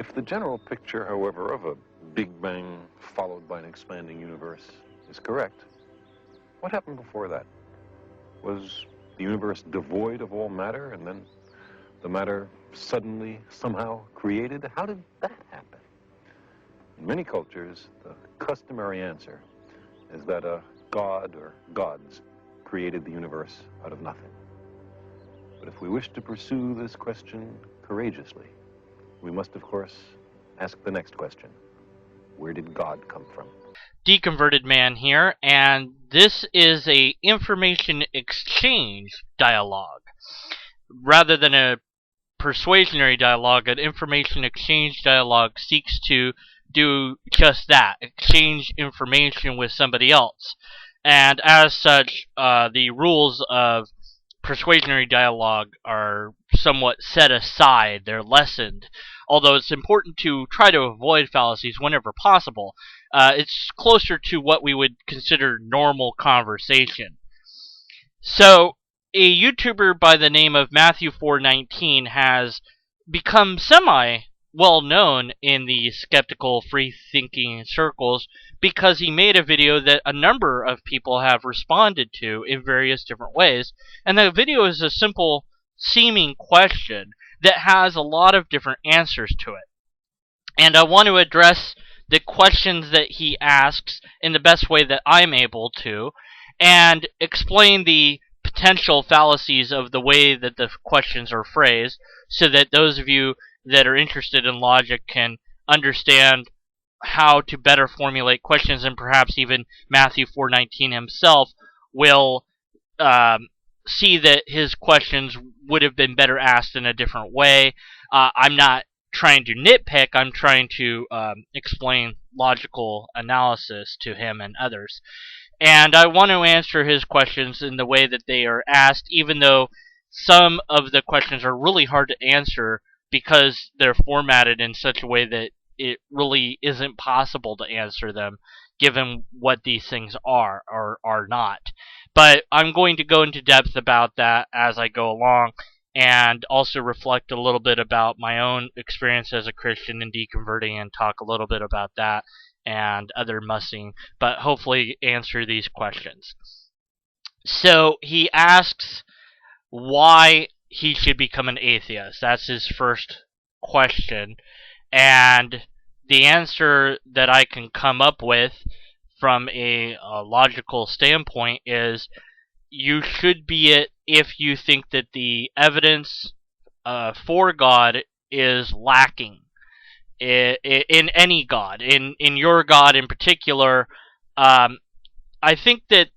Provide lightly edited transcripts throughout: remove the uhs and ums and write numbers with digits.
If the general picture, however, of a Big Bang followed by an expanding universe is correct, what happened before that? Was the universe devoid of all matter, and then the matter suddenly, somehow created? How did that happen? In many cultures, the customary answer is that a god or gods created the universe out of nothing. But if we wish to pursue this question courageously, we must, of course, ask the next question. Where did God come from? Deconverted Man here, and this is a information exchange dialogue. Rather than a persuasionary dialogue, an information exchange dialogue seeks to do just that, exchange information with somebody else. And as such, the rules of persuasionary dialogue are somewhat set aside, they're lessened. Although it's important to try to avoid fallacies whenever possible, it's closer to what we would consider normal conversation. So, a YouTuber by the name of Matthew419 has become semi-well-known in the skeptical, free-thinking circles because he made a video that a number of people have responded to in various different ways. And the video is a simple seeming question that has a lot of different answers to it. And I want to address the questions that he asks in the best way that I'm able to, and explain the potential fallacies of the way that the questions are phrased, so that those of you that are interested in logic can understand how to better formulate questions, and perhaps even Matthew419 himself will see that his questions would have been better asked in a different way. I'm not trying to nitpick, I'm trying to explain logical analysis to him and others. And I want to answer his questions in the way that they are asked, even though some of the questions are really hard to answer because they're formatted in such a way that it really isn't possible to answer them, given what these things are or are not. But I'm going to go into depth about that as I go along, and also reflect a little bit about my own experience as a Christian in deconverting, and talk a little bit about that and other mussing, but hopefully answer these questions. So he asks why he should become an atheist. That's his first question. And the answer that I can come up with from a logical standpoint is you should be it if you think that the evidence for God is lacking in any God. In your God in particular, I think that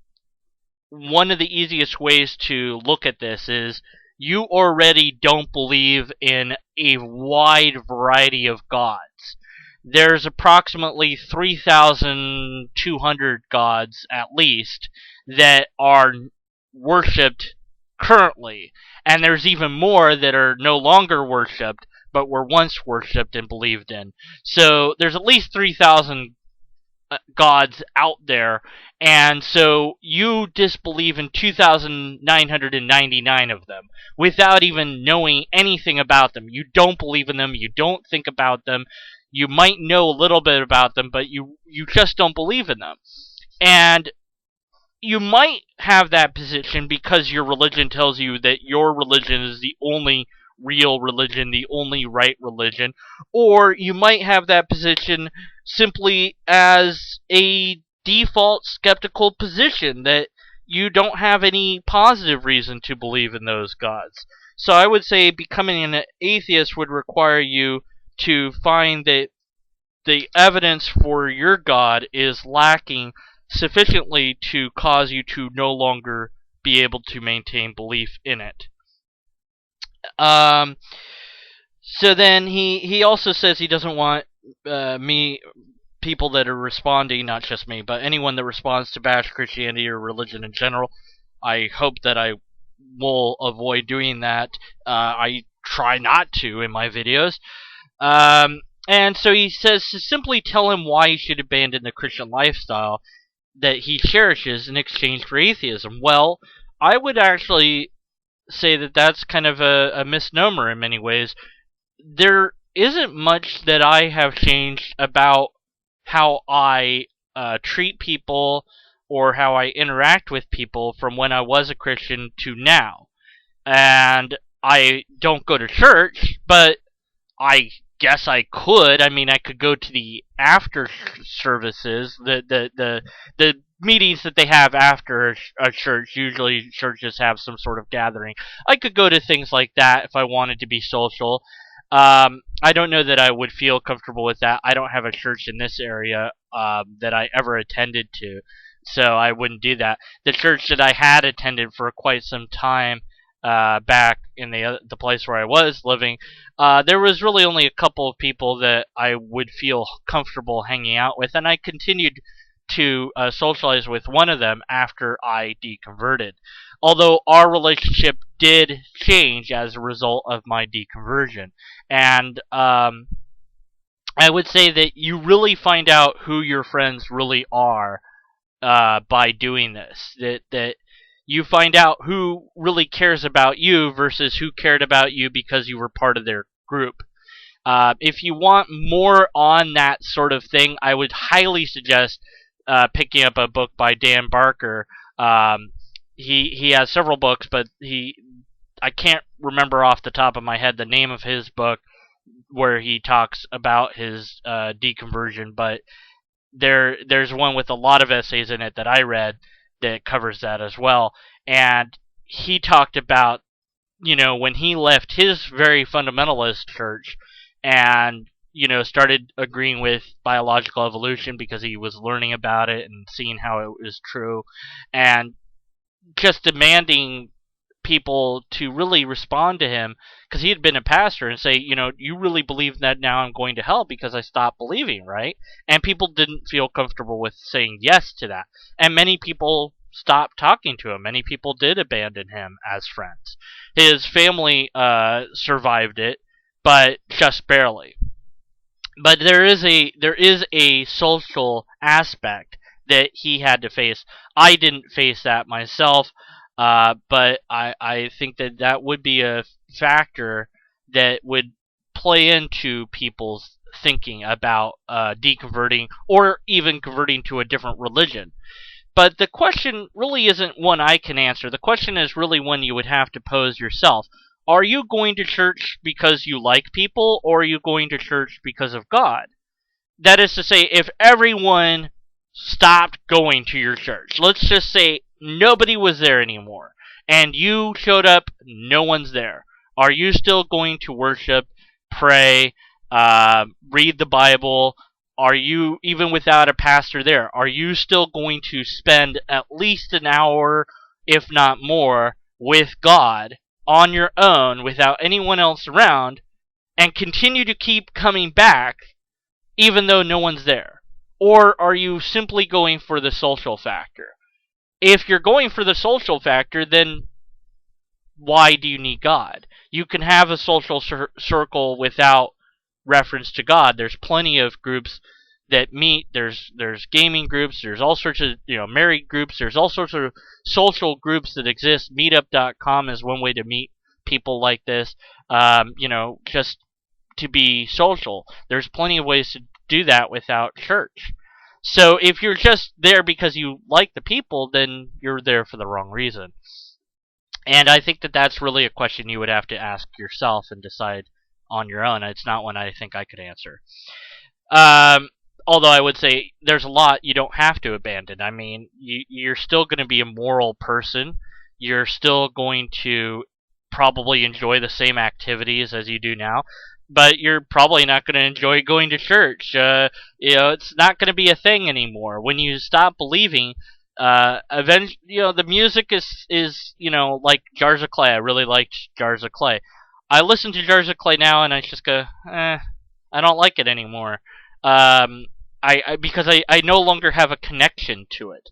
one of the easiest ways to look at this is you already don't believe in a wide variety of gods. There's approximately 3,200 gods, at least, that are worshipped currently. And there's even more that are no longer worshipped, but were once worshipped and believed in. So there's at least 3,000 gods out there, and so you disbelieve in 2,999 of them without even knowing anything about them. You don't believe in them, you don't think about them, you might know a little bit about them, but you just don't believe in them. And you might have that position because your religion tells you that your religion is the only real religion, the only right religion, or you might have that position simply as a default skeptical position that you don't have any positive reason to believe in those gods. So I would say becoming an atheist would require you to find that the evidence for your God is lacking sufficiently to cause you to no longer be able to maintain belief in it. So then he also says he doesn't want people that are responding, not just me, but anyone that responds to bash Christianity or religion in general. I hope that I will avoid doing that. I try not to in my videos. And so he says to simply tell him why he should abandon the Christian lifestyle that he cherishes in exchange for atheism. Well, I would actually say that that's kind of a misnomer in many ways. There isn't much that I have changed about how I treat people or how I interact with people from when I was a Christian to now. And I don't go to church, but I guess I could. I mean, I could go to the after services, the meetings that they have after a church. Usually, churches have some sort of gathering. I could go to things like that if I wanted to be social. I don't know that I would feel comfortable with that. I don't have a church in this area that I ever attended to, so I wouldn't do that. The church that I had attended for quite some time back in the place where I was living, there was really only a couple of people that I would feel comfortable hanging out with, and I continued to socialize with one of them after I deconverted. Although our relationship did change as a result of my deconversion. And I would say that you really find out who your friends really are by doing this. That you find out who really cares about you versus who cared about you because you were part of their group. If you want more on that sort of thing, I would highly suggest picking up a book by Dan Barker. He has several books, but I can't remember off the top of my head the name of his book where he talks about his deconversion, but there's one with a lot of essays in it that I read that covers that as well. And he talked about, when he left his very fundamentalist church and, started agreeing with biological evolution because he was learning about it and seeing how it was true, and just demanding people to really respond to him because he had been a pastor and say, you really believe that now I'm going to hell because I stopped believing, right? And people didn't feel comfortable with saying yes to that. And many people stopped talking to him. Many people did abandon him as friends. His family survived it, but just barely. But there is a social aspect that he had to face. I didn't face that myself. But I think that would be a factor that would play into people's thinking about deconverting or even converting to a different religion. But the question really isn't one I can answer. The question is really one you would have to pose yourself. Are you going to church because you like people, or are you going to church because of God? That is to say, if everyone stopped going to your church, let's just say nobody was there anymore, and you showed up, no one's there. Are you still going to worship, pray, read the Bible? Are you, even without a pastor there, are you still going to spend at least an hour, if not more, with God on your own without anyone else around, and continue to keep coming back even though no one's there? Or are you simply going for the social factor? If you're going for the social factor, then why do you need God? You can have a social circle without reference to God. There's plenty of groups that meet. There's gaming groups. There's all sorts of married groups. There's all sorts of social groups that exist. Meetup.com is one way to meet people like this. Just to be social. There's plenty of ways to do that without church. So if you're just there because you like the people, then you're there for the wrong reason. And I think that that's really a question you would have to ask yourself and decide on your own. It's not one I think I could answer. Although I would say there's a lot you don't have to abandon. I mean, you're still going to be a moral person. You're still going to probably enjoy the same activities as you do now. But you're probably not going to enjoy going to church. It's not going to be a thing anymore. When you stop believing, eventually, the music is like Jars of Clay. I really liked Jars of Clay. I listen to Jars of Clay now, and I just go, I don't like it anymore. Because I no longer have a connection to it.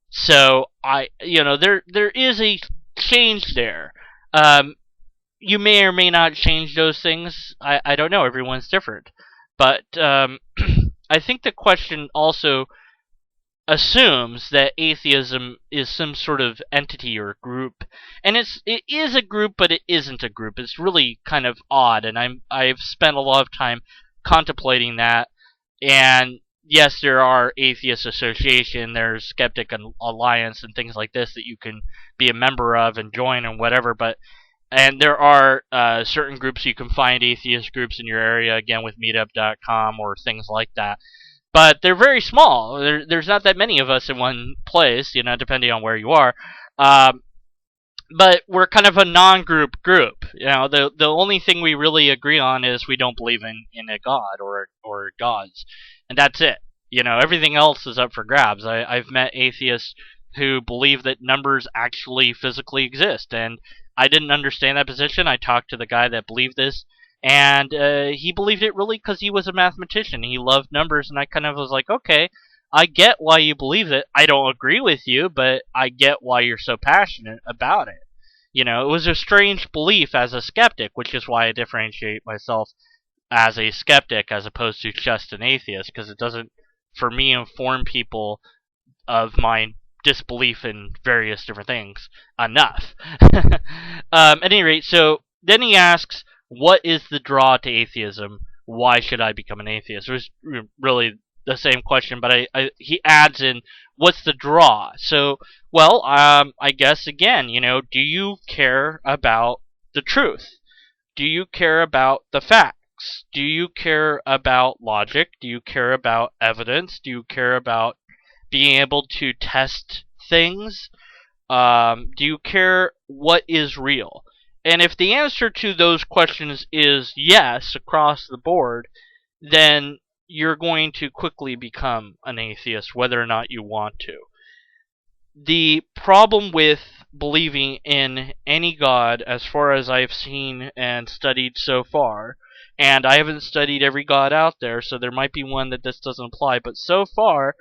So there is a change there. You may or may not change those things. I don't know. Everyone's different. But I think the question also assumes that atheism is some sort of entity or group, and it is a group, but it isn't a group. It's really kind of odd, and I've spent a lot of time contemplating that. And yes, there are atheist association, there's skeptic alliance, and things like this that you can be a member of and join and whatever. And there are certain groups you can find, atheist groups in your area, again with Meetup.com or things like that. But they're very small. There's not that many of us in one place, depending on where you are. But we're kind of a non-group group. The only thing we really agree on is we don't believe in a god or gods, and that's it. Everything else is up for grabs. I've met atheists who believe that numbers actually physically exist, and I didn't understand that position. I talked to the guy that believed this, and he believed it really because he was a mathematician. He loved numbers, and I kind of was like, okay, I get why you believe it. I don't agree with you, but I get why you're so passionate about it. It was a strange belief as a skeptic, which is why I differentiate myself as a skeptic as opposed to just an atheist, because it doesn't, for me, inform people of my disbelief in various different things enough. At any rate, so then he asks, what is the draw to atheism? Why should I become an atheist? It was really the same question, but he adds in, what's the draw? So, well, I guess again, do you care about the truth? Do you care about the facts? Do you care about logic? Do you care about evidence? Do you care about being able to test things? Do you care what is real? And if the answer to those questions is yes across the board, then you're going to quickly become an atheist, whether or not you want to. The problem with believing in any god, as far as I've seen and studied so far, and I haven't studied every god out there, so there might be one that this doesn't apply, but so far,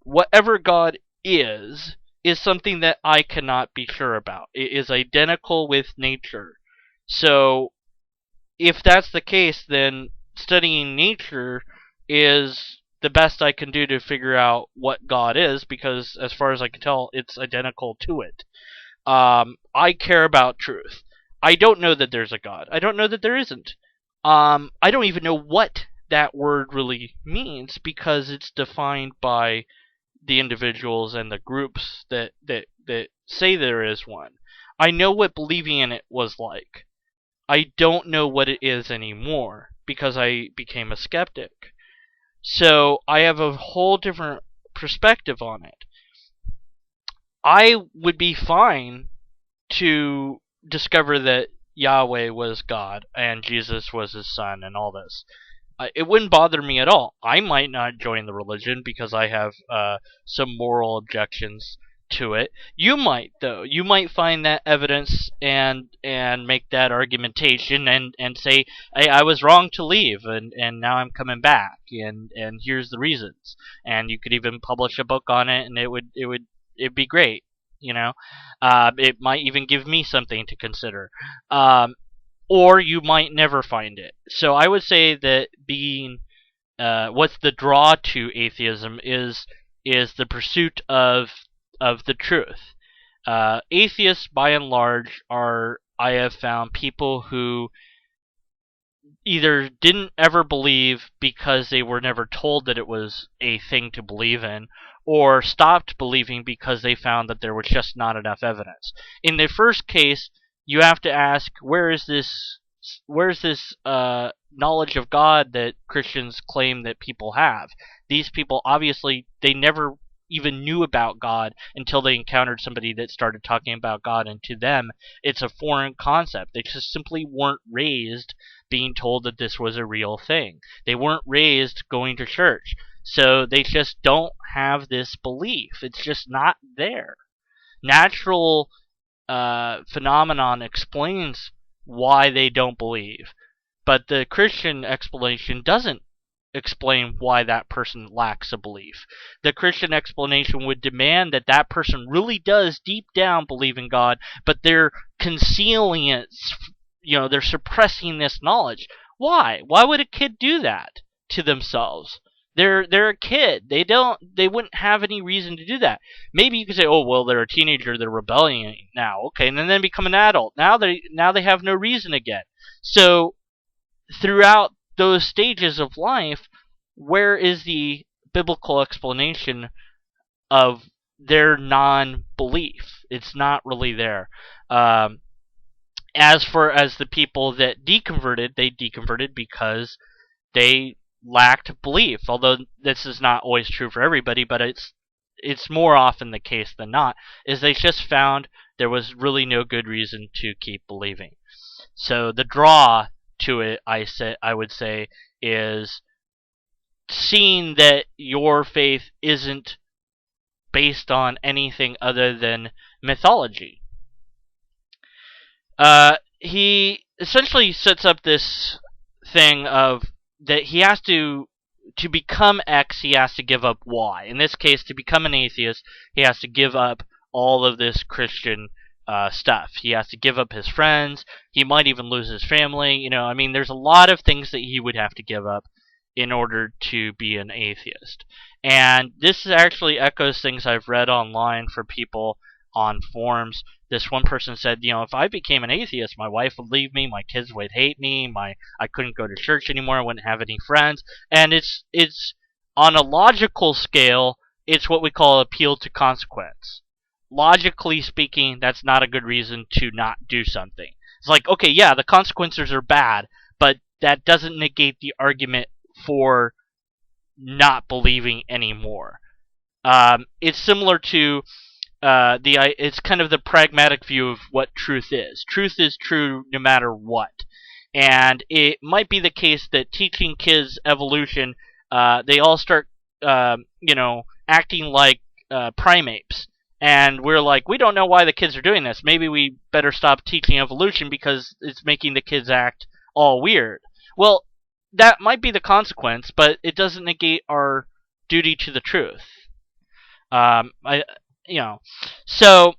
whatever god is something that I cannot be sure about. It is identical with nature. So, if that's the case, then studying nature is the best I can do to figure out what God is, because as far as I can tell, it's identical to it. I care about truth. I don't know that there's a God. I don't know that there isn't. I don't even know what that word really means, because it's defined by the individuals and the groups that say there is one. I know what believing in it was like. I don't know what it is anymore, because I became a skeptic. So I have a whole different perspective on it. I would be fine to discover that Yahweh was God and Jesus was his son and all this. It wouldn't bother me at all. I might not join the religion because I have some moral objections to it. You might, though. You might find that evidence and make that argumentation and say, hey, I was wrong to leave and now I'm coming back and here's the reasons. And you could even publish a book on it, and it'd be great. It might even give me something to consider. Or you might never find it. So I would say that being what's the draw to atheism is the pursuit of the truth. Atheists, by and large, I have found, people who either didn't ever believe because they were never told that it was a thing to believe in, or stopped believing because they found that there was just not enough evidence. In the first case, you have to ask, where's this knowledge of God that Christians claim that people have? These people, obviously, they never even knew about God until they encountered somebody that started talking about God, and to them, it's a foreign concept. They just simply weren't raised being told that this was a real thing. They weren't raised going to church, so they just don't have this belief. It's just not there. Natural phenomenon explains why they don't believe, but the Christian explanation doesn't explain why that person lacks a belief. The Christian explanation would demand that that person really does deep down believe in God, but they're concealing it. They're suppressing this knowledge. Why? Why would a kid do that to themselves? They're a kid. They wouldn't have any reason to do that. Maybe you could say, oh well, they're a teenager, they're rebelling now. Okay, and then they become an adult. Now they have no reason again. So throughout those stages of life, where is the biblical explanation of their non-belief? It's not really there. Um, as the people that deconverted, they deconverted because they lacked belief. Although this is not always true for everybody, but it's more often the case than not, is they just found there was really no good reason to keep believing. So the draw to it, I would say, is seeing that your faith isn't based on anything other than mythology. He essentially sets up this thing of that he has to become X, he has to give up Y. In this case, to become an atheist, he has to give up all of this Christian stuff. He has to give up his friends. He might even lose his family. I mean, there's a lot of things that he would have to give up in order to be an atheist. And this actually echoes things I've read online for people on forums. This one person said, if I became an atheist, my wife would leave me, my kids would hate me, I couldn't go to church anymore, I wouldn't have any friends. And it's on a logical scale, it's what we call appeal to consequence. Logically speaking, that's not a good reason to not do something. It's like, okay, yeah, the consequences are bad, but that doesn't negate the argument for not believing anymore. It's similar to it's kind of the pragmatic view of what truth is. Truth is true no matter what. And it might be the case that teaching kids evolution, they all start, acting like primates. And we're like, we don't know why the kids are doing this. Maybe we better stop teaching evolution because it's making the kids act all weird. Well, that might be the consequence, but it doesn't negate our duty to the truth. So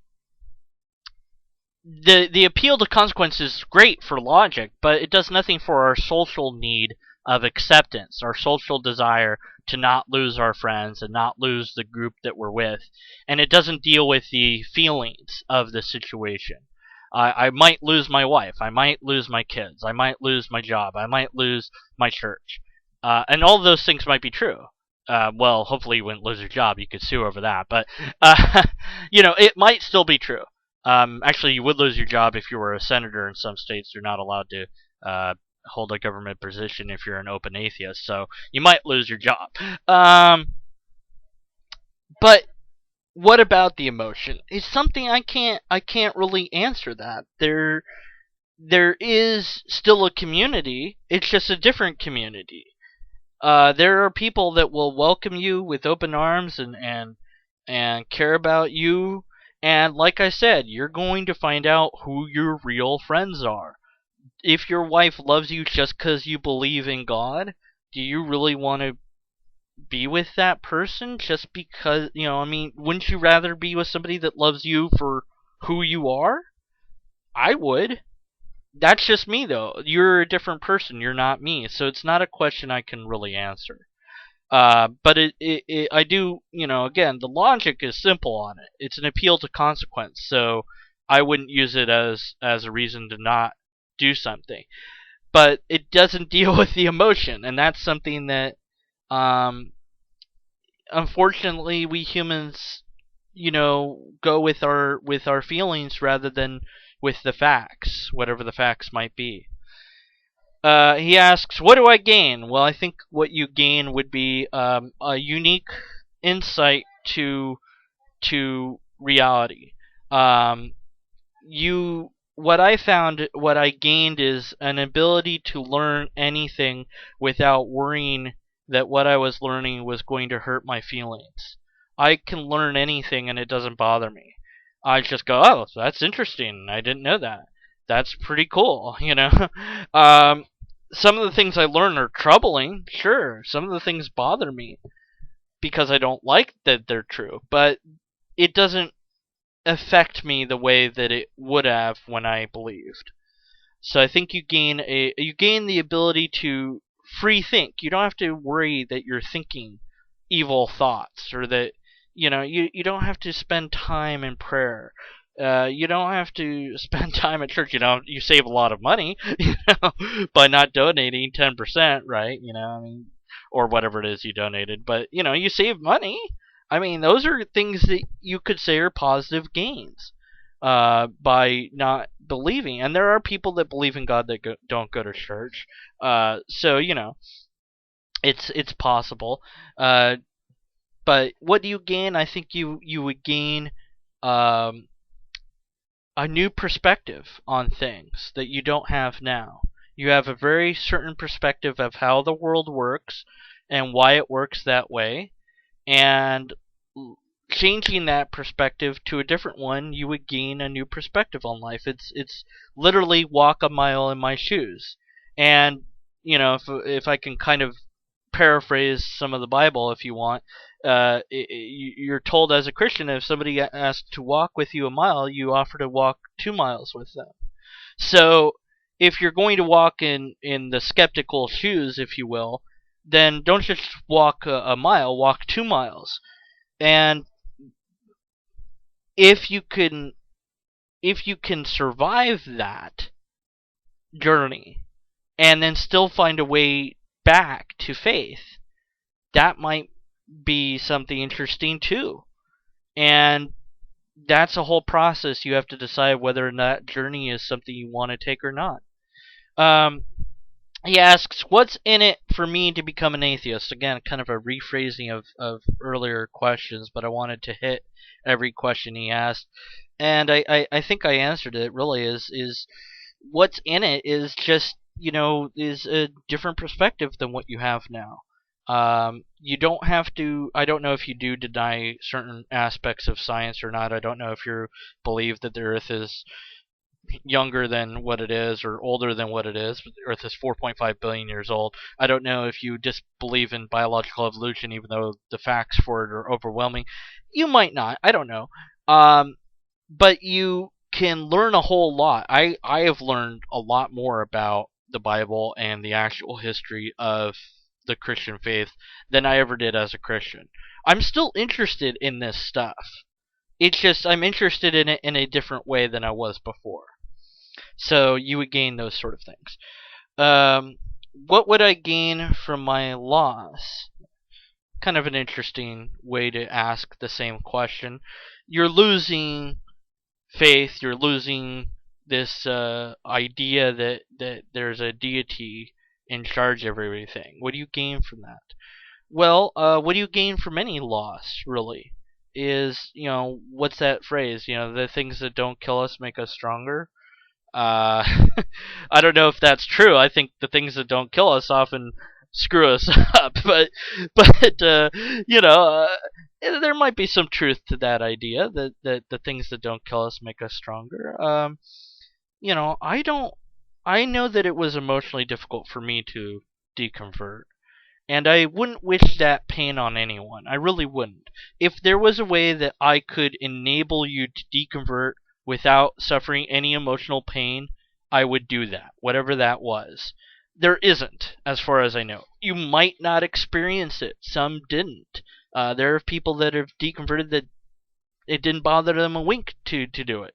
the appeal to consequence is great for logic, but it does nothing for our social need of acceptance, our social desire to not lose our friends and not lose the group that we're with. And it doesn't deal with the feelings of the situation. I might lose my wife, I might lose my kids, I might lose my job, I might lose my church. And all of those things might be true. Well, hopefully you wouldn't lose your job. You could sue over that. But, it might still be true. Actually, you would lose your job if you were a senator in some states. You're not allowed to hold a government position if you're an open atheist. So you might lose your job. But what about the emotion? It's something I can't really answer that. There is still a community. It's just a different community. There are people that will welcome you with open arms and care about you. And like I said, you're going to find out who your real friends are. If your wife loves you just because you believe in God, do you really want to be with that person just because, wouldn't you rather be with somebody that loves you for who you are? I would. That's just me, though. You're a different person. You're not me. So it's not a question I can really answer. But I do, again, the logic is simple on it. It's an appeal to consequence. So I wouldn't use it as a reason to not do something. But it doesn't deal with the emotion. And that's something that, unfortunately, we humans, go with our feelings rather than with the facts, whatever the facts might be. He asks, what do I gain? Well, I think what you gain would be a unique insight to reality. What I gained is an ability to learn anything without worrying that what I was learning was going to hurt my feelings. I can learn anything and it doesn't bother me. I just go, oh, that's interesting. I didn't know that. That's pretty cool, Some of the things I learn are troubling, sure. Some of the things bother me because I don't like that they're true. But it doesn't affect me the way that it would have when I believed. So I think you gain the ability to free think. You don't have to worry that you're thinking evil thoughts, or that you don't have to spend time in prayer. You don't have to spend time at church. You save a lot of money, by not donating 10%, right? I mean, or whatever it is you donated. But you save money. I mean, those are things that you could say are positive gains by not believing. And there are people that believe in God that don't go to church. So it's possible. But what do you gain? I think you would gain um, a new perspective on things that you don't have now. You have a very certain perspective of how the world works and why it works that way, and changing that perspective to a different one, you would gain a new perspective on life. It's literally walk a mile in my shoes. And if I can kind of paraphrase some of the Bible, if you want, you're told as a Christian, if somebody asks to walk with you a mile, you offer to walk 2 miles with them. So if you're going to walk in the skeptical shoes, if you will, then don't just walk a mile, walk 2 miles. And if you can survive that journey and then still find a way back to faith, that might be something interesting too. And that's a whole process. You have to decide whether or not journey is something you want to take or not. He asks, what's in it for me to become an atheist? Again, kind of a rephrasing of earlier questions, but I wanted to hit every question he asked. And I think I answered it. Really is what's in it is just, is a different perspective than what you have now. You don't have to, I don't know if you do deny certain aspects of science or not. I don't know if you believe that the Earth is younger than what it is or older than what it is. The Earth is 4.5 billion years old. I don't know if you just believe in biological evolution, even though the facts for it are overwhelming. You might not. I don't know. But you can learn a whole lot. I have learned a lot more about the Bible and the actual history of the Christian faith than I ever did as a Christian. I'm still interested in this stuff. It's just I'm interested in it in a different way than I was before. So you would gain those sort of things. What would I gain from my loss? Kind of an interesting way to ask the same question. You're losing faith. You're losing this idea that there's a deity in charge of everything. What do you gain from that? Well, what do you gain from any loss, really? Is, what's that phrase? The things that don't kill us make us stronger. I don't know if that's true. I think the things that don't kill us often screw us up. But there might be some truth to that idea that the things that don't kill us make us stronger. I know that it was emotionally difficult for me to deconvert. And I wouldn't wish that pain on anyone. I really wouldn't. If there was a way that I could enable you to deconvert without suffering any emotional pain, I would do that, whatever that was. There isn't, as far as I know. You might not experience it. Some didn't. There are people that have deconverted that it didn't bother them a wink to do it.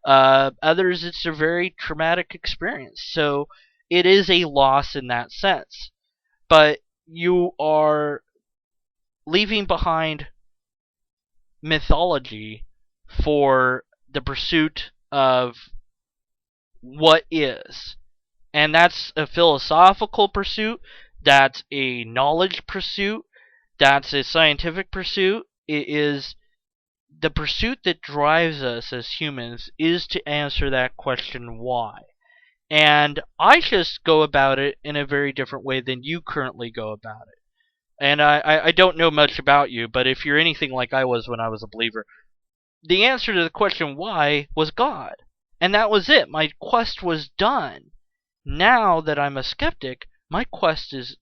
Others, it's a very traumatic experience. So it is a loss in that sense. But you are leaving behind mythology for the pursuit of what is. And that's a philosophical pursuit. That's a knowledge pursuit. That's a scientific pursuit. It is the pursuit that drives us as humans is to answer that question, why? And I just go about it in a very different way than you currently go about it. And I don't know much about you, but if you're anything like I was when I was a believer, the answer to the question why was God. And that was it. My quest was done. Now that I'm a skeptic, my quest is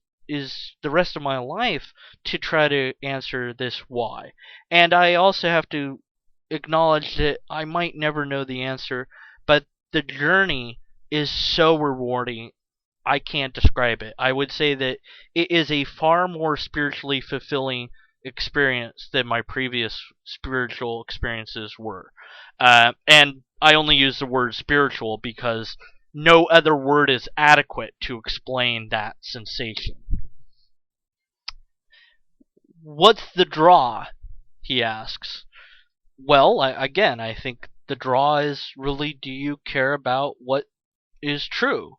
the rest of my life to try to answer this why. And I also have to acknowledge that I might never know the answer, but the journey is so rewarding I can't describe it. I would say that it is a far more spiritually fulfilling experience than my previous spiritual experiences were. And I only use the word spiritual because no other word is adequate to explain that sensation. What's the draw? He asks. Well, again, I think the draw is really, do you care about what is true?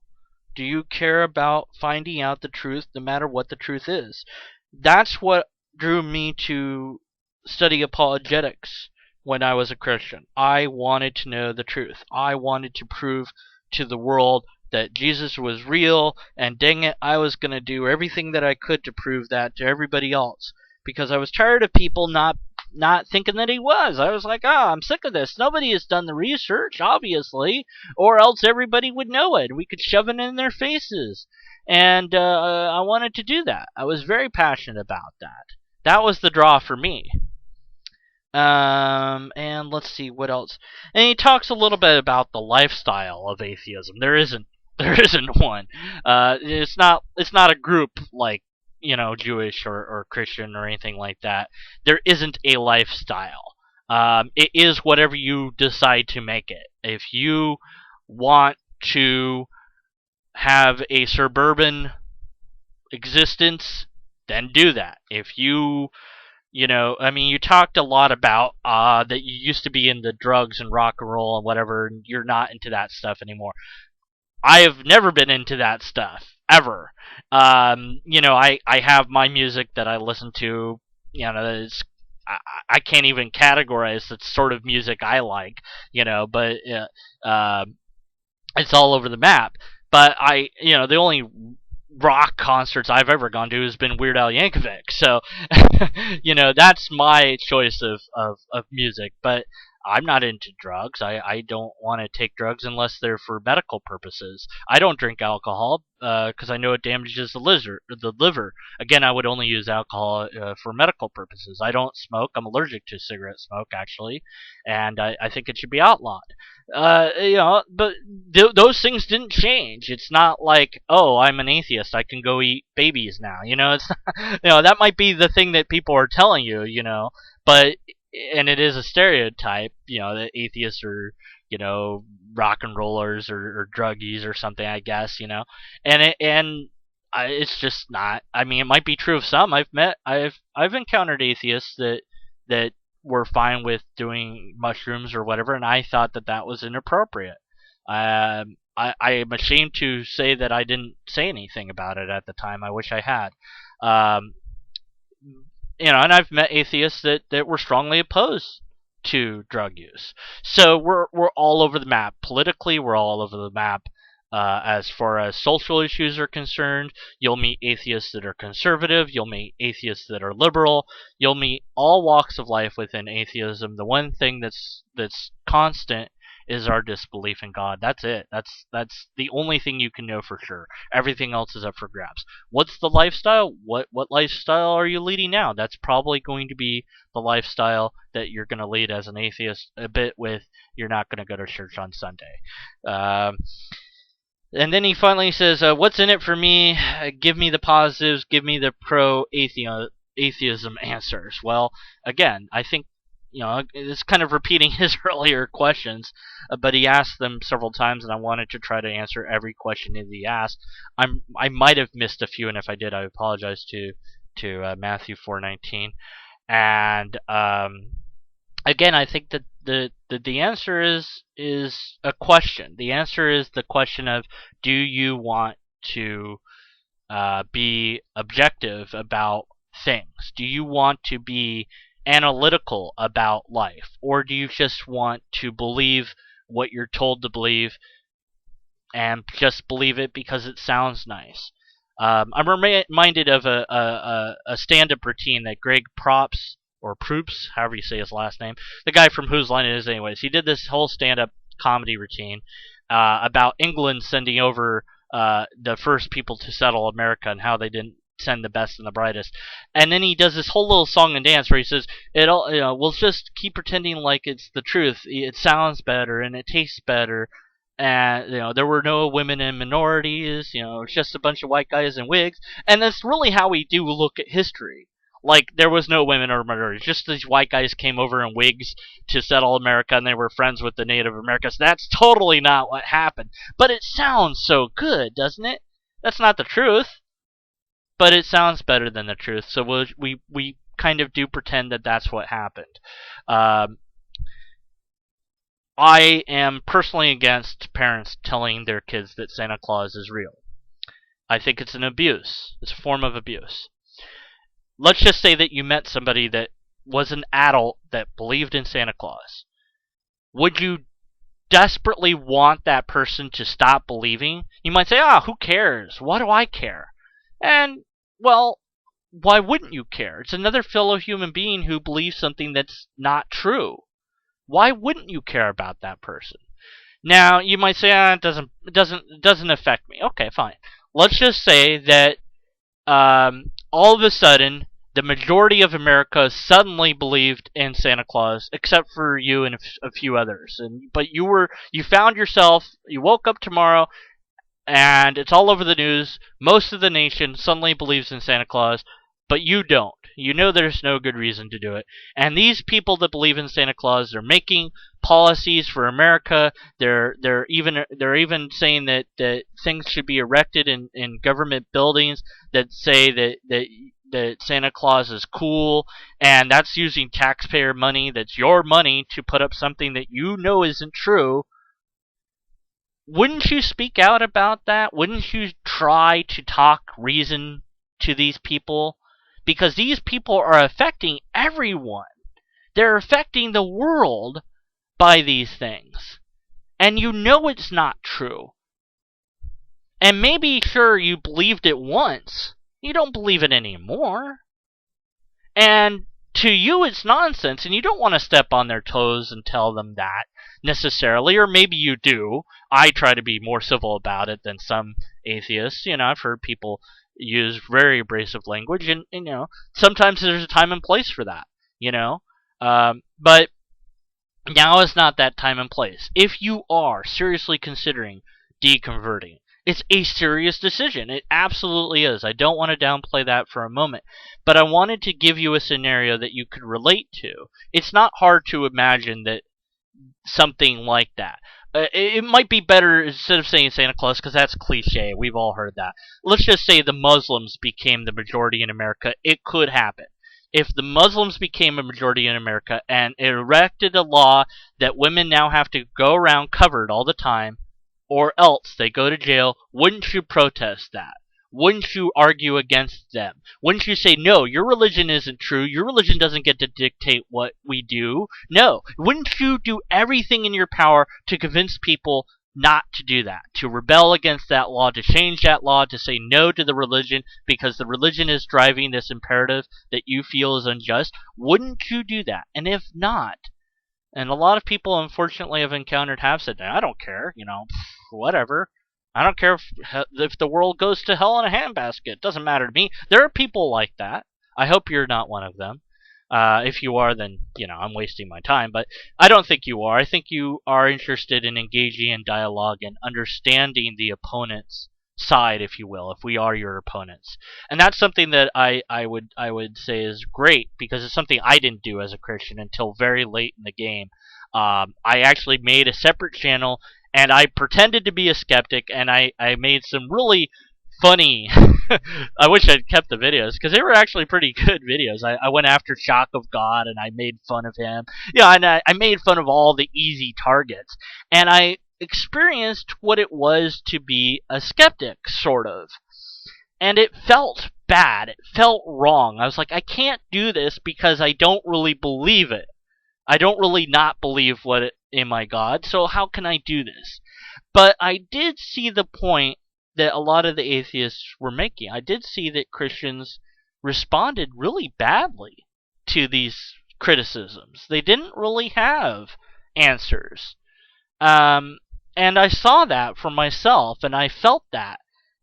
Do you care about finding out the truth no matter what the truth is? That's what drew me to study apologetics when I was a Christian. I wanted to know the truth. I wanted to prove to the world that Jesus was real, and dang it, I was going to do everything that I could to prove that to everybody else. Because I was tired of people not thinking that he was. I was like, I'm sick of this. Nobody has done the research, obviously, or else everybody would know it. We could shove it in their faces. And I wanted to do that. I was very passionate about that. That was the draw for me. And let's see what else. And he talks a little bit about the lifestyle of atheism. There isn't one. It's not a group like, Jewish or Christian or anything like that. There isn't a lifestyle. It is whatever you decide to make it. If you want to have a suburban existence, then do that. If you talked a lot about that you used to be into drugs and rock and roll and whatever, and you're not into that stuff anymore. I have never been into that stuff, ever. I have my music that I listen to, I can't even categorize the sort of music I like, but it's all over the map. But the only rock concerts I've ever gone to has been Weird Al Yankovic. So, that's my choice of music. But I'm not into drugs. I don't want to take drugs unless they're for medical purposes. I don't drink alcohol because I know it damages the liver. Again, I would only use alcohol for medical purposes. I don't smoke. I'm allergic to cigarette smoke, actually, and I think it should be outlawed. But those things didn't change. It's not like, oh, I'm an atheist, I can go eat babies now. It's that might be the thing that people are telling you. But. And it is a stereotype, that atheists are, rock and rollers or druggies or something, I guess, it's just not. I mean, it might be true of some. I've encountered atheists that were fine with doing mushrooms or whatever, and I thought that was inappropriate. I am ashamed to say that I didn't say anything about it at the time. I wish I had. And I've met atheists that were strongly opposed to drug use. So we're all over the map. Politically, we're all over the map. As far as social issues are concerned, you'll meet atheists that are conservative. You'll meet atheists that are liberal. You'll meet all walks of life within atheism. The one thing that's constant is our disbelief in God. That's it. That's the only thing you can know for sure. Everything else is up for grabs. What's the lifestyle? What lifestyle are you leading now? That's probably going to be the lifestyle that you're going to lead as an atheist, a bit with you're not going to go to church on Sunday. And then he finally says, what's in it for me? Give me the positives. Give me the pro-atheism answers. Well, again, I think it's kind of repeating his earlier questions, but he asked them several times, and I wanted to try to answer every question that he asked. I might have missed a few, and if I did, I apologize to Matthew 4:19. And again, I think that the answer is a question. The answer is the question of, do you want to be objective about things? Do you want to be analytical about life, or do you just want to believe what you're told to believe and just believe it because it sounds nice? I'm reminded of a stand-up routine that Greg Proops, or Proops, however you say his last name, the guy from Whose Line It Is Anyways, he did this whole stand-up comedy routine about England sending over the first people to settle America and how they didn't send the best and the brightest. And then he does this whole little song and dance where he says, we'll just keep pretending like it's the truth. It sounds better and it tastes better. and there were no women and minorities. It was just a bunch of white guys in wigs, and that's really how we do look at history. Like, there was no women or minorities, just these white guys came over in wigs to settle America, and they were friends with the Native Americans. That's totally not what happened, but it sounds so good, doesn't it? That's not the truth, but it sounds better than the truth, so we kind of do pretend that that's what happened. I am personally against parents telling their kids that Santa Claus is real. I think it's an abuse. It's a form of abuse. Let's just say that you met somebody that was an adult that believed in Santa Claus. Would you desperately want that person to stop believing? You might say, who cares? Why do I care? And, well, why wouldn't you care? It's another fellow human being who believes something that's not true. Why wouldn't you care about that person? Now, you might say, it doesn't affect me. Okay, fine. Let's just say that all of a sudden, the majority of America suddenly believed in Santa Claus, except for you and a few others. But you found yourself, you woke up tomorrow, and it's all over the news. Most of the nation suddenly believes in Santa Claus, but you don't. You know there's no good reason to do it. And these people that believe in Santa Claus, they're making policies for America. They're even saying that things should be erected in government buildings that say that Santa Claus is cool, and that's using taxpayer money. That's your money to put up something that you know isn't true. Wouldn't you speak out about that? Wouldn't you try to talk reason to these people? Because these people are affecting everyone. They're affecting the world by these things. And you know it's not true. And maybe, sure, you believed it once. You don't believe it anymore. And to you, it's nonsense, and you don't want to step on their toes and tell them that necessarily, or maybe you do. I try to be more civil about it than some atheists. I've heard people use very abrasive language, and sometimes there's a time and place for that. But now is not that time and place. If you are seriously considering deconverting, it's a serious decision. It absolutely is. I don't want to downplay that for a moment. But I wanted to give you a scenario that you could relate to. It's not hard to imagine that something like that. It might be better, instead of saying Santa Claus, because that's cliche. We've all heard that. Let's just say the Muslims became the majority in America. It could happen. If the Muslims became a majority in America and erected a law that women now have to go around covered all the time, or else they go to jail, wouldn't you protest that? Wouldn't you argue against them? Wouldn't you say, no, your religion isn't true, your religion doesn't get to dictate what we do? No. Wouldn't you do everything in your power to convince people not to do that, to rebel against that law, to change that law, to say no to the religion because the religion is driving this imperative that you feel is unjust? Wouldn't you do that? And if not, and a lot of people, unfortunately, have said, I don't care, whatever. I don't care if the world goes to hell in a handbasket. It doesn't matter to me. There are people like that. I hope you're not one of them. If you are, then, I'm wasting my time. But I don't think you are. I think you are interested in engaging in dialogue and understanding the opponent's side, if you will, if we are your opponents. And that's something that I would say is great, because it's something I didn't do as a Christian until very late in the game. I actually made a separate channel, and I pretended to be a skeptic, and I made some really funny I wish I'd kept the videos, because they were actually pretty good videos. I went after Shock of God, and I made fun of him. And I made fun of all the easy targets. And I experienced what it was to be a skeptic, sort of. And it felt bad. It felt wrong. I was like, I can't do this because I don't really believe it. I don't really not believe in my God, so how can I do this? But I did see the point that a lot of the atheists were making. I did see that Christians responded really badly to these criticisms. They didn't really have answers. And I saw that for myself, and I felt that.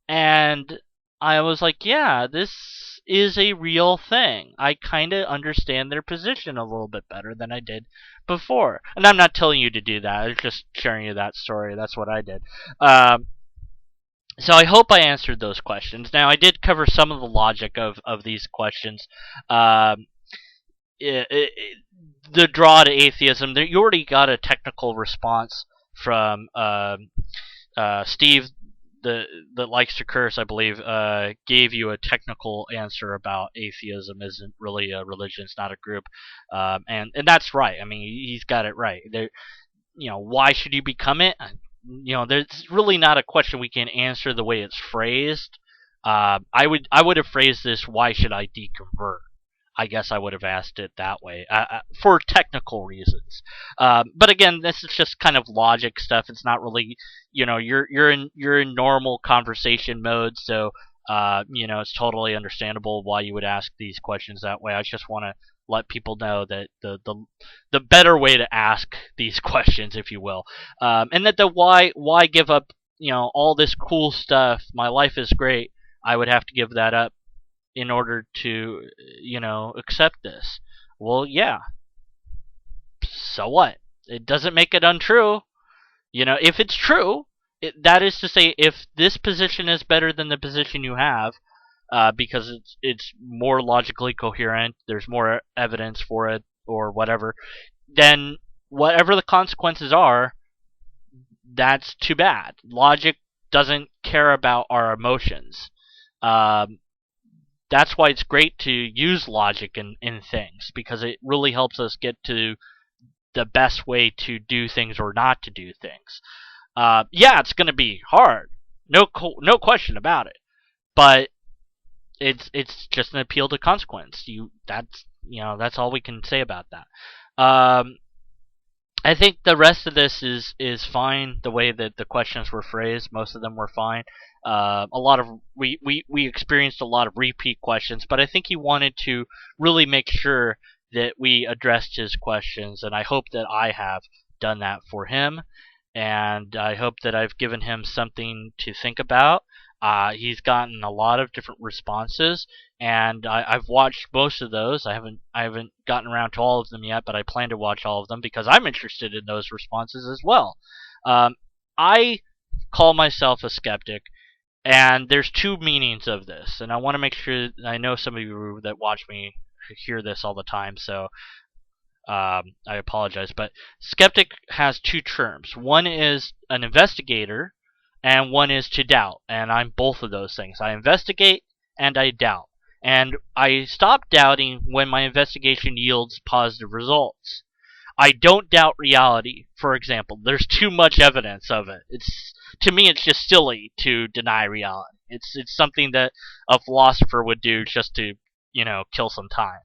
And I was like, yeah, this is a real thing. I kind of understand their position a little bit better than I did before. And I'm not telling you to do that. I was just sharing you that story. That's what I did. So I hope I answered those questions. Now, I did cover some of the logic of these questions. Um, the draw to atheism, you already got a technical response from Steve, that likes to curse, I believe, gave you a technical answer about atheism isn't really a religion, it's not a group, and that's right. I mean, he's got it right. Why should you become it? There's really not a question we can answer the way it's phrased. I would have phrased this: why should I deconvert? I guess I would have asked it that way for technical reasons. But again, this is just kind of logic stuff. It's not really, you're in normal conversation mode, so it's totally understandable why you would ask these questions that way. I just want to let people know that the better way to ask these questions, if you will, and that the why give up all this cool stuff. My life is great. I would have to give that up in order to accept this. Well, yeah. So what? It doesn't make it untrue. If it's true, that is to say, if this position is better than the position you have, because it's more logically coherent, there's more evidence for it, or whatever, then whatever the consequences are, that's too bad. Logic doesn't care about our emotions. That's why it's great to use logic in things, because it really helps us get to the best way to do things or not to do things. Yeah, it's going to be hard, no question about it, but it's just an appeal to consequence. That's all we can say about that. I think the rest of this is fine. The way that the questions were phrased, most of them were fine. A lot of we experienced a lot of repeat questions, but I think he wanted to really make sure that we addressed his questions, and I hope that I have done that for him, and I hope that I've given him something to think about. He's gotten a lot of different responses, and I've watched most of those. I haven't gotten around to all of them yet, but I plan to watch all of them because I'm interested in those responses as well. I call myself a skeptic, and there's two meanings of this, and I want to make sure I know some of you that watch me hear this all the time, so I apologize. But skeptic has two terms. One is an investigator, and one is to doubt, and I'm both of those things. I investigate and I doubt, and I stop doubting when my investigation yields positive results. I don't doubt reality, for example. There's too much evidence of it. To me, it's just silly to deny reality. It's something that a philosopher would do just to kill some time.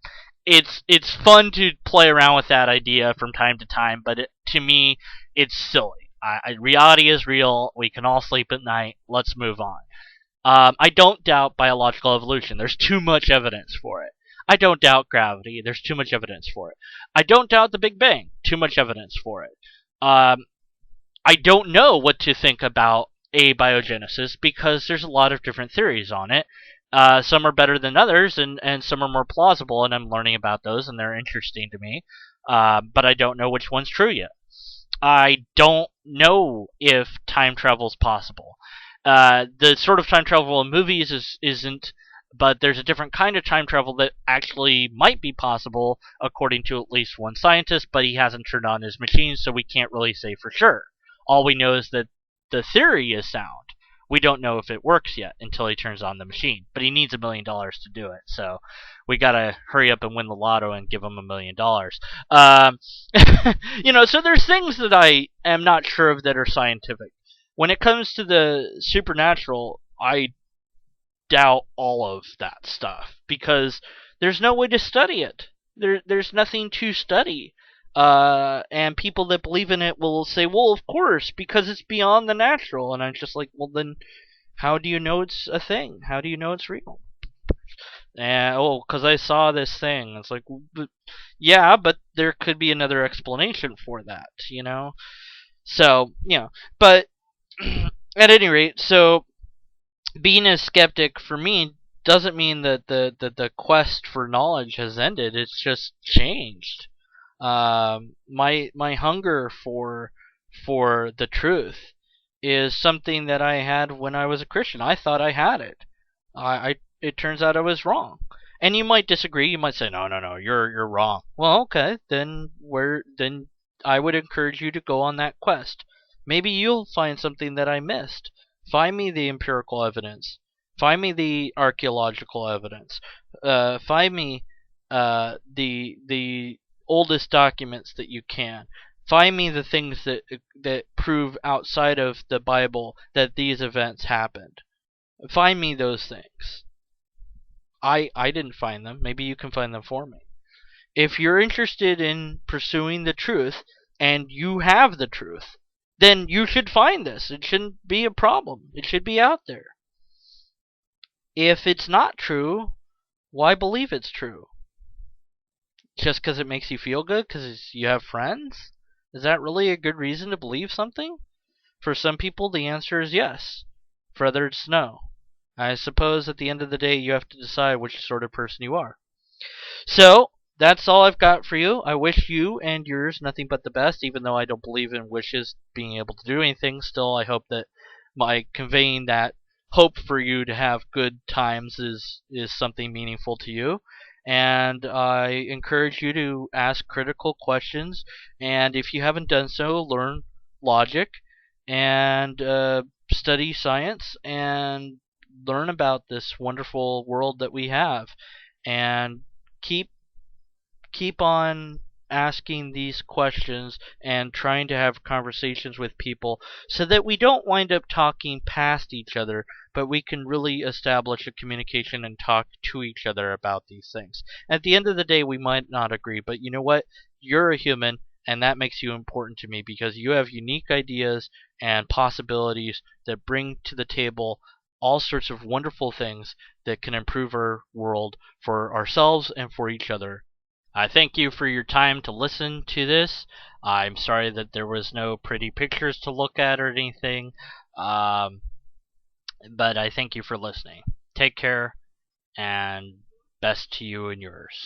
It's fun to play around with that idea from time to time, but to me, it's silly. Reality is real. We can all sleep at night. Let's move on. I don't doubt biological evolution. There's too much evidence for it. I don't doubt gravity. There's too much evidence for it. I don't doubt the Big Bang. Too much evidence for it. I don't know what to think about abiogenesis because there's a lot of different theories on it. Some are better than others, and some are more plausible, and I'm learning about those, and they're interesting to me. But I don't know which one's true yet. I don't know if time travel is possible. The sort of time travel in movies isn't, but there's a different kind of time travel that actually might be possible, according to at least one scientist, but he hasn't turned on his machine, so we can't really say for sure. All we know is that the theory is sound. We don't know if it works yet until he turns on the machine, but he needs $1 million to do it, so we gotta hurry up and win the lotto and give him $1 million. So there's things that I am not sure of that are scientific. When it comes to the supernatural, I doubt all of that stuff because there's no way to study it. There's nothing to study. And people that believe in it will say, well, of course, because it's beyond the natural. And I'm just like, well, then how do you know it's a thing? How do you know it's real? And, because I saw this thing. It's like, yeah, but there could be another explanation for that, So, but at any rate, so being a skeptic for me doesn't mean that the quest for knowledge has ended. It's just changed. My hunger for the truth is something that I had when I was a Christian. I thought I had it. I it turns out I was wrong. And you might disagree. You might say, no, you're wrong. Well, okay, then I would encourage you to go on that quest. Maybe you'll find something that I missed. Find me the empirical evidence. Find me the archaeological evidence. Find me the oldest documents that you can. Find me the things that prove outside of the Bible that these events happened. Find me those things. I didn't find them. Maybe you can find them for me. If you're interested in pursuing the truth and you have the truth, then you should find this. It shouldn't be a problem. It should be out there. If it's not true, why believe it's true? Just because it makes you feel good? Because you have friends? Is that really a good reason to believe something? For some people, the answer is yes. For others, no. I suppose at the end of the day, you have to decide which sort of person you are. So, that's all I've got for you. I wish you and yours nothing but the best, even though I don't believe in wishes being able to do anything. Still, I hope that my conveying that hope for you to have good times is something meaningful to you. And I encourage you to ask critical questions. And if you haven't done so, learn logic and study science and learn about this wonderful world that we have. And keep on asking these questions and trying to have conversations with people so that we don't wind up talking past each other, but we can really establish a communication and talk to each other about these things. At the end of the day, we might not agree, but you know what? You're a human, and that makes you important to me because you have unique ideas and possibilities that bring to the table all sorts of wonderful things that can improve our world for ourselves and for each other. I thank you for your time to listen to this. I'm sorry that there was no pretty pictures to look at or anything, but I thank you for listening. Take care, and best to you and yours.